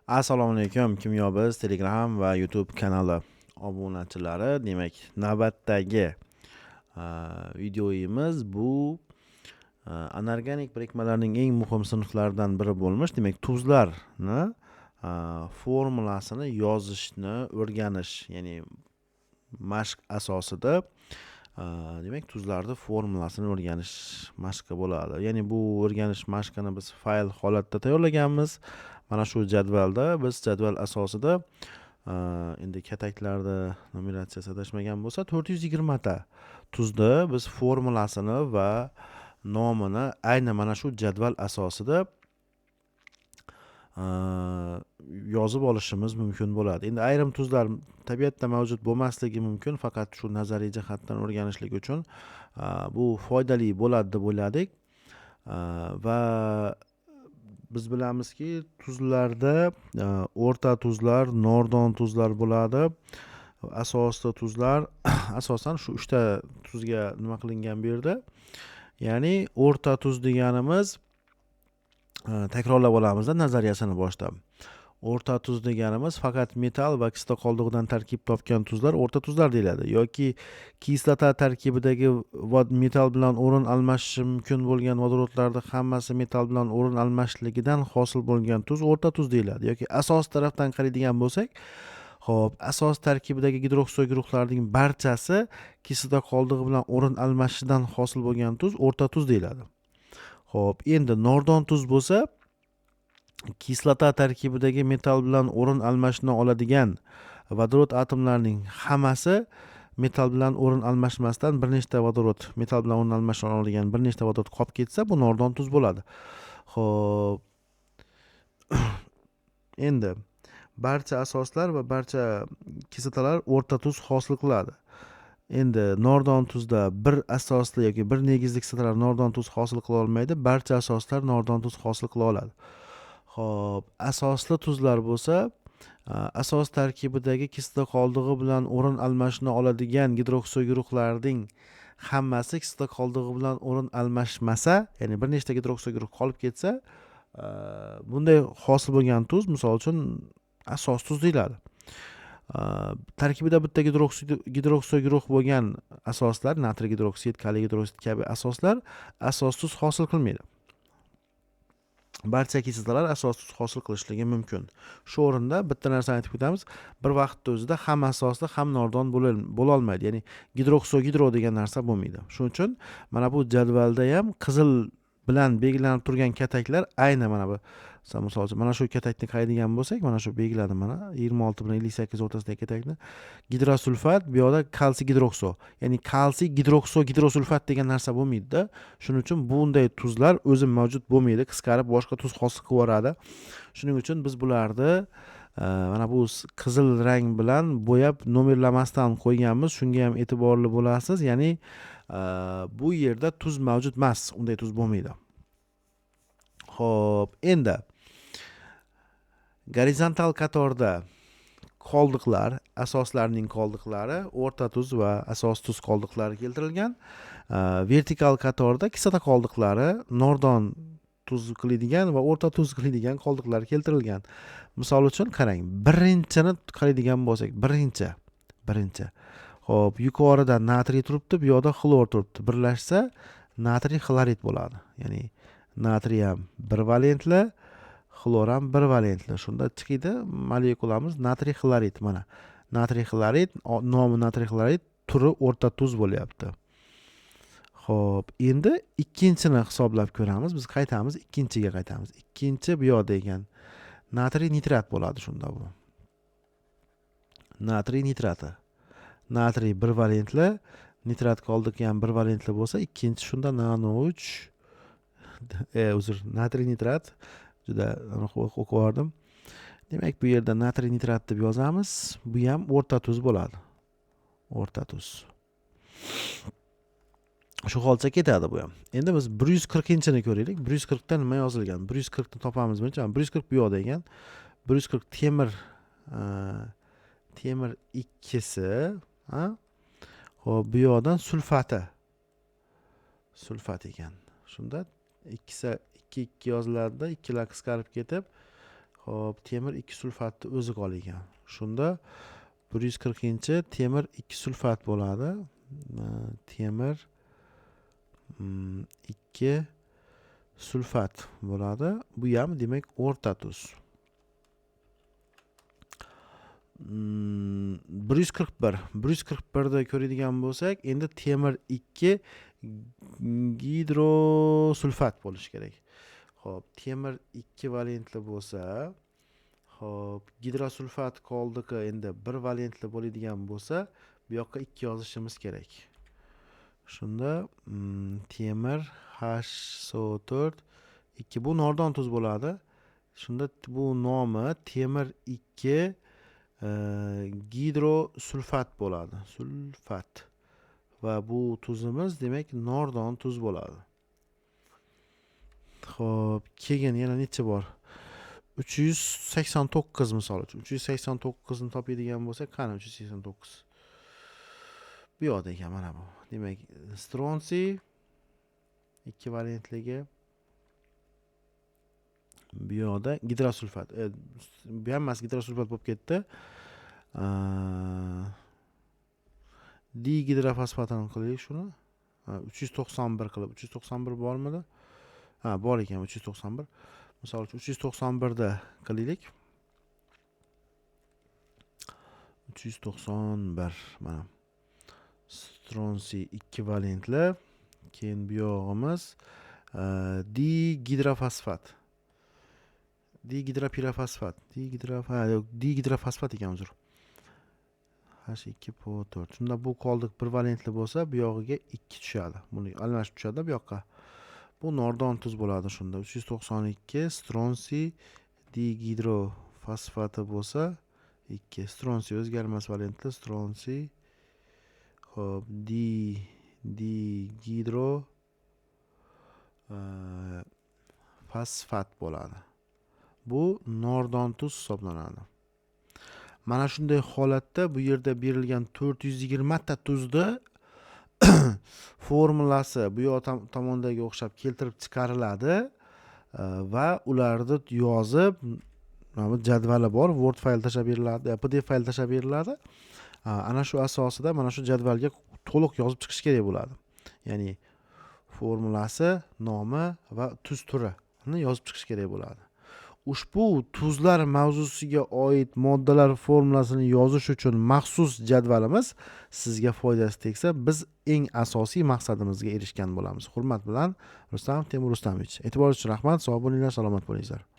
Assalomu alaykum, Kimyobiz Telegram va YouTube kanali obunachilari. Demak, navbatdagi videoyimiz bu anorganik birikmalarning eng muhim sinflaridan biri bo'lmish. Demak, tuzlarni formulasini yozishni o'rganish, ya'ni mashq asosida demak, tuzlarni formulasini o'rganish mashqi bo'ladi. Ya'ni bu o'rganish mashqini biz fayl holatda tayyorlaganmiz. Mana shu jadvalda biz jadval asosida endi kataklarda numeratsiyasi adashmagan bo'lsa 420 ta tuzni biz formulasini va nomini ayni mana shu jadval asosida yozib olishimiz mumkin bo'ladi. Endi ayrim tuzlar tabiatda mavjud bo'lmasligi mumkin, faqat shu nazariy jihatdan o'rganishlik uchun bu foydali bo'ladi deb o'yladik. Va biz bilamizki, tuzlarda o'rta tuzlar, nordon tuzlar bo'ladi. Asosli tuzlar asosan shu 3 ta tuzga nima qilingan bu yerda. Ya'ni o'rta tuz deganimiz, takrorlab olamiz nazariyasini boshlab. O'rta tuz deganimiz faqat metall va kislota qoldig'idan tarkib topgan tuzlar o'rta tuzlar deyiladi. Yoki kislota tarkibidagi metall bilan o'rin almashishi mumkin bo'lgan vodorodlarning hammasi metall bilan o'rin almashishligidan hosil bo'lgan tuz o'rta tuz deyiladi. Yoki asos tarafdan qaraydigan bo'lsak, xo'p, asos tarkibidagi gidroksil guruhlarning barchasi kislota qoldig'i bilan o'rin almashishidan hosil bo'lgan tuz o'rta tuz deyiladi. Xo'p, endi nordon tuz bo'lsa, kislota tarkibidagi metall bilan o'rin almashishni oladigan vodorod atomlarining hammasi metall bilan o'rin almashmasdan bir nechta vodorod, metall bilan o'rin almashishni oladigan bir nechta vodorod qolib ketsa, bu nordon tuz bo'ladi. Xo'p. Endi barcha asoslar va barcha kislotalar o'rta tuz hosil qiladi. Endi nordon tuzda bir asosli yoki bir negizli kislotalar nordon tuz hosil qila olmaydi, barcha asoslar nordon tuz hosil qila oladi. Xo'p, asosli tuzlar bo'lsa, asos tarkibidagi kislota qoldig'i bilan o'rin almashishni oladigan gidroksil guruhlarning hammasi kislota qoldig'i bilan o'rin almashmasa, ya'ni bir nechta gidroksil guruh qolib ketsa, bunday hosil bo'lgan tuz, misol uchun, asos tuz deyiladi. Tarkibida bitta gidroksil guruh bo'lgan asoslar, natriy gidroksid, kaliy gidroksid kabi asoslar asos tuz hosil qilmaydi. Barcha kislotalar asos tuz hosil qilishligi mumkin. Shu o'rinda bitta narsani aytib o'tamiz. Bir vaqtda o'zida ham asosli, ham nordon bo'la olmaydi. Ya'ni gidro degan narsa bo'lmaydi. Shuning uchun mana bu jadvalda ham qizil bilan belgilanib turgan kataklar ayni mana bu. Misol uchun mana shu katakni qaraydigan bo'lsak, mana shu belgiladim, mana 26 bilan 58 o'rtasidagi katakni. Gidrosulfat, bu yoqda kalsiy gidrokso. Ya'ni kalsiy gidrosulfat degan narsa bo'lmaydi-da. Shuning uchun bunday tuzlar o'zi mavjud bo'lmaydi, qisqarib boshqa tuz hosil qilib yuboradi. Shuning uchun biz bularni mana bu qizil rang bilan bo'yab nomerlamasdan qo'yganmiz. Shunga ham e'tiborli bo'lasiz. Ya'ni bu yerda tuz mavjud emas, unday tuz bo'lmaydi. Xo'p, endi gorizontal qatorda qoldiqlar, asoslarning qoldiqlari, o'rta tuz va asos tuz qoldiqlari keltirilgan. Vertikal qatorda kislota qoldiqlari, nordon tuz qiladigan va o'rta tuz qiladigan qoldiqlar keltirilgan. Misol uchun qarang, birinchini qaraydigan bo'lsak, birinchi. Xo'p, yuqorida natriy turibdi, bu yoqda xlor turibdi. Birlashsa natriy xlorid bo'ladi. Ya'ni natriy ham bir valentli, xlor ham bir valentli. Shunda chiqadi molekulamiz natriy xlorid. Mana natriy xlorid, nomi natriy xlorid, turi o'rta tuz bo'lyapti. Xo'p, endi ikkinchini hisoblab ko'ramiz. Biz qaytamiz, ikkinchiga qaytamiz. Ikkinchi bu yoqda ekan natriy nitrat bo'ladi shunda bu. Natriy nitrati. Natriy bir valentli, nitrat qoldiq ham bir valentli bo'lsa, ikkinchi shunda NaNO3 natriy nitrat, juda o'qib oldim. Demak, bu yerda natriy nitrat deb yozamiz. Bu ham o'rta tuz bo'ladi. O'rta tuz. Shu holcha ketadi bu ham. Endi biz 140-ni ko'raylik. 140 da nima yozilgan? 140 ni topamiz birinchi. 140 bu yoqda ekan. 140 temir ikkisi, ha? Xo'p, bu yoqdan sulfati. Sulfat ekan. Shunda ikkisi 2 yoziladi, ikkilar qisqarib ketib, Xo'p, temir 2 sulfatni o'ziga olgan. Shunda 140-chi temir 2 sulfat bo'ladi. Temir 2 sulfat bo'ladi. Bu ham demak o'rta tuz. 141 da ko'radigan bo'lsak, endi temir 2 gidrosulfat bo'lishi kerak. Xo'p, temir 2 valentli bo'lsa, xo'p, gidrosulfat qoldiki, endi 1 valentli bo'ladigan bo'lsa, bu yoqqa 2 yozishimiz kerak. Shunda temir HSO4 2 bu nordon tuz bo'ladi. Shunda bu nomi temir 2 gidrosulfat bo'ladi. Sulfat. Va bu tuzimiz demak nordon tuz bo'ladi. Xo'p, keyin yana necha bor? 389 misol uchun. 389 ni topadigan bo'lsak, qani 389? Bu yoqda ekan mana bu. Demak, stronsiy ekvivalentligi bu yoqda gidrosulfat. Bu ham emas, gidrosulfat bo'lib ketdi. Digidrofosfatini qilaylik shuni. 391 qilib. 391 bormidi? Ha, bor ekan 391. Misol uchun 391 da qilaylik. 391 mana. Stronsiy ekvivalentli. Keyin bu yog'imiz digidrofosfat. Digidropirofosfat. Digidrofosfat ekan uzr. H2PO4. Shunda bu qoldiq 1 valentli bo'lsa, bu yog'iga 2 tushadi. Buni almashib tushadi bu yoqqa. Bu nordon tuz bo'ladi shunda. 392 stronsiy digidrofosfati bo'lsa 2. Stronsiy o'zgarmas valentli stronsiy. Xo'p, digidro fosfat bo'ladi. Bu nordon tuz hisoblanadi. Mana shunday holatda bu yerda berilgan 420 ta tuzni formulasi bu yoq tomondagi o'xshab keltirib chiqariladi va ularni yozib, jadvali bor, Word fayl tashlab beriladi, PDF fayl tashlab beriladi. Ana shu asosida mana shu jadvalga to'liq yozib chiqish kerak bo'ladi. Ya'ni formulasi, nomi va tuz turini yozib chiqish kerak bo'ladi. Ushbu tuzlar mavzusiga oid moddalar formulasini yozish uchun maxsus jadvalimiz sizga foydasi tegsa, biz eng asosiy maqsadimizga erishgan bo'lamiz. Hurmat bilan, Rustam Temur Rustamovich. E'tiboringiz uchun rahmat. Sog' bo'linglar, salomat bo'linglar.